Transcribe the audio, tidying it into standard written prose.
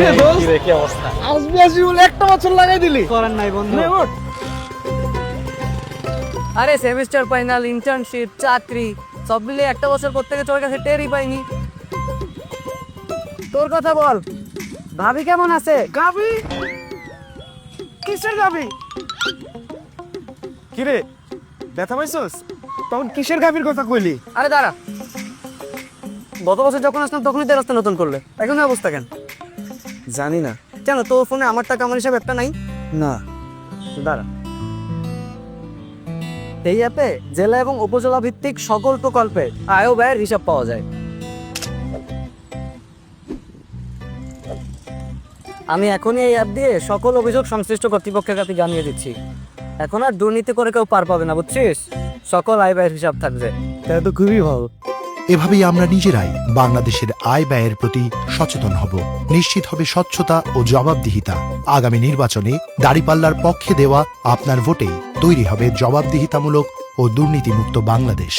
রে দোস্ত, কি রে, কি অবস্থা? আসবি আসবি বলে একটা বছর লাগাই দিলি। করার নাই বন্ধু। নে ওঠ। আরে সেমিস্টার ফাইনাল, ইন্টার্নশিপ, চাকরি সব মিলে একটা বছর করতে গিয়ে তোর কাছে টেরই পাইনি। তোর কথা বল, ভাবি কেমন আছে? গাবি? কিসের গাবি? কি রে, ব্যথা পাইছস? তখন কিসের গাবির কথা কইলি? আরে দাঁড়া, গত বছর যখন আসলাম তখনই তো রাস্তা নতুন করলে, এখন এই অবস্থা কেন? জানি না। কেন তোর ফোনে আমার টাকা আমার হিসাবে একটা নাই? না। দাঁড়া, এই অ্যাপে জেলা এবং উপজেলা ভিত্তিক সকল প্রকল্পের আয় ও ব্যয়ের হিসাব পাওয়া যায়। আমি এখনই এই অ্যাপ দিয়ে সকল অভিযোগ সংশ্লিষ্ট কর্তৃপক্ষের কাছে জানিয়ে দিচ্ছি। এখন আর দুর্নীতি করে কেউ পার পাবে না, বুঝছিস? সকল আয় ব্যয়ের হিসাব থাকবে। তাই তো খুবই ভালো। এভাবেই আমরা নিজেরাই বাংলাদেশের আয় ব্যয়ের প্রতি সচেতন হব। নিশ্চিত হবে স্বচ্ছতা ও জবাবদিহিতা। আগামী নির্বাচনে দাঁড়িপাল্লার পক্ষে দেওয়া আপনার ভোটেই তৈরি হবে জবাবদিহিতামূলক ও দুর্নীতিমুক্ত বাংলাদেশ।